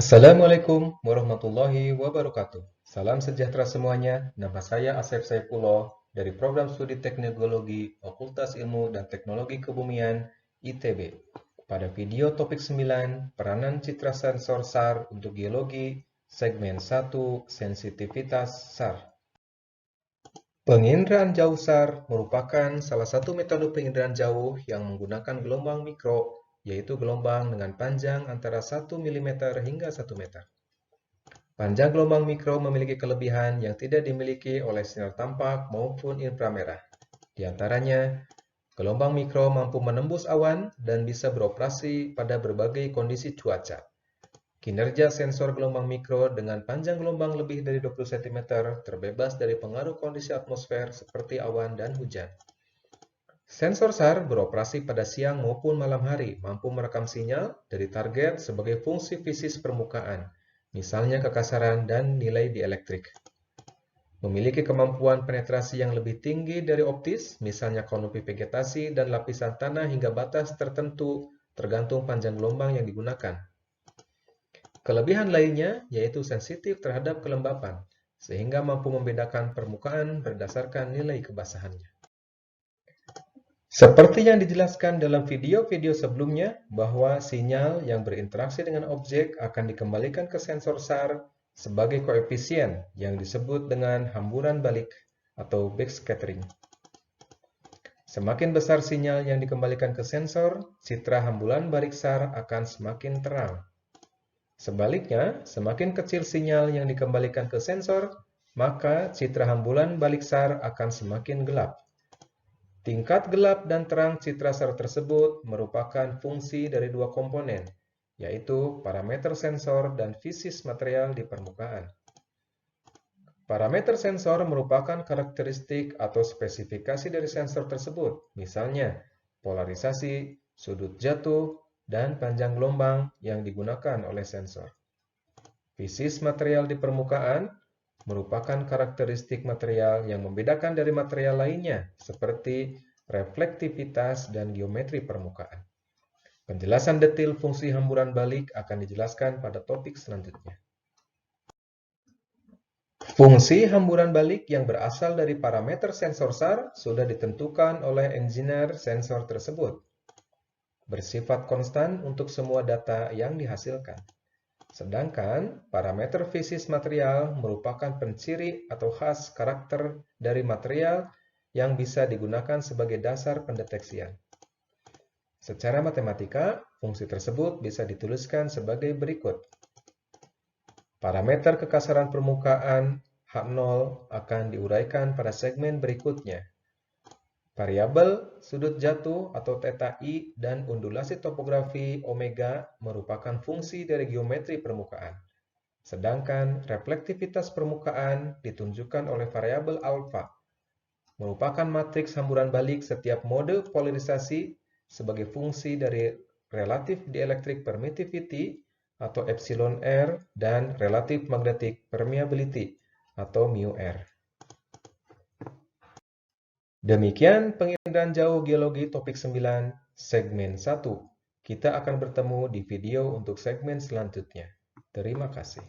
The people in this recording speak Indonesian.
Assalamualaikum warahmatullahi wabarakatuh. Salam sejahtera semuanya. Nama saya Asep Saifullah dari Program Studi Teknologi Fakultas Ilmu dan Teknologi Kebumian ITB. Pada video topik 9, peranan citra sensor SAR untuk geologi, segmen 1, sensitivitas SAR. Penginderaan jauh SAR merupakan salah satu metode penginderaan jauh yang menggunakan gelombang mikro, yaitu gelombang dengan panjang antara 1 mm hingga 1 meter. Panjang gelombang mikro memiliki kelebihan yang tidak dimiliki oleh sinar tampak maupun inframerah. Di antaranya, gelombang mikro mampu menembus awan dan bisa beroperasi pada berbagai kondisi cuaca. Kinerja sensor gelombang mikro dengan panjang gelombang lebih dari 20 cm terbebas dari pengaruh kondisi atmosfer seperti awan dan hujan. Sensor SAR beroperasi pada siang maupun malam hari, mampu merekam sinyal dari target sebagai fungsi fisis permukaan, misalnya kekasaran dan nilai dielektrik. Memiliki kemampuan penetrasi yang lebih tinggi dari optis, misalnya kanopi vegetasi dan lapisan tanah hingga batas tertentu tergantung panjang gelombang yang digunakan. Kelebihan lainnya yaitu sensitif terhadap kelembapan, sehingga mampu membedakan permukaan berdasarkan nilai kebasahannya. Seperti yang dijelaskan dalam video-video sebelumnya, bahwa sinyal yang berinteraksi dengan objek akan dikembalikan ke sensor SAR sebagai koefisien yang disebut dengan hamburan balik atau backscattering. Semakin besar sinyal yang dikembalikan ke sensor, citra hamburan balik SAR akan semakin terang. Sebaliknya, semakin kecil sinyal yang dikembalikan ke sensor, maka citra hamburan balik SAR akan semakin gelap. Tingkat gelap dan terang citra SAR tersebut merupakan fungsi dari dua komponen, yaitu parameter sensor dan fisis material di permukaan. Parameter sensor merupakan karakteristik atau spesifikasi dari sensor tersebut, misalnya polarisasi, sudut jatuh, dan panjang gelombang yang digunakan oleh sensor. Fisis material di permukaan merupakan karakteristik material yang membedakan dari material lainnya, seperti reflektivitas dan geometri permukaan. Penjelasan detail fungsi hamburan balik akan dijelaskan pada topik selanjutnya. Fungsi hamburan balik yang berasal dari parameter sensor SAR sudah ditentukan oleh engineer sensor tersebut. Bersifat konstan untuk semua data yang dihasilkan. Sedangkan parameter fisis material merupakan penciri atau khas karakter dari material yang bisa digunakan sebagai dasar pendeteksian. Secara matematika, fungsi tersebut bisa dituliskan sebagai berikut. Parameter kekasaran permukaan H0 akan diuraikan pada segmen berikutnya. Variabel sudut jatuh atau theta i dan undulasi topografi omega merupakan fungsi dari geometri permukaan. Sedangkan reflektivitas permukaan ditunjukkan oleh variabel alfa, merupakan matriks hamburan balik setiap mode polarisasi sebagai fungsi dari relative dielectric permittivity atau epsilon R dan relative magnetic permeability atau mu R. Demikian penginderaan jauh geologi topik 9 segmen 1. Kita akan bertemu di video untuk segmen selanjutnya. Terima kasih.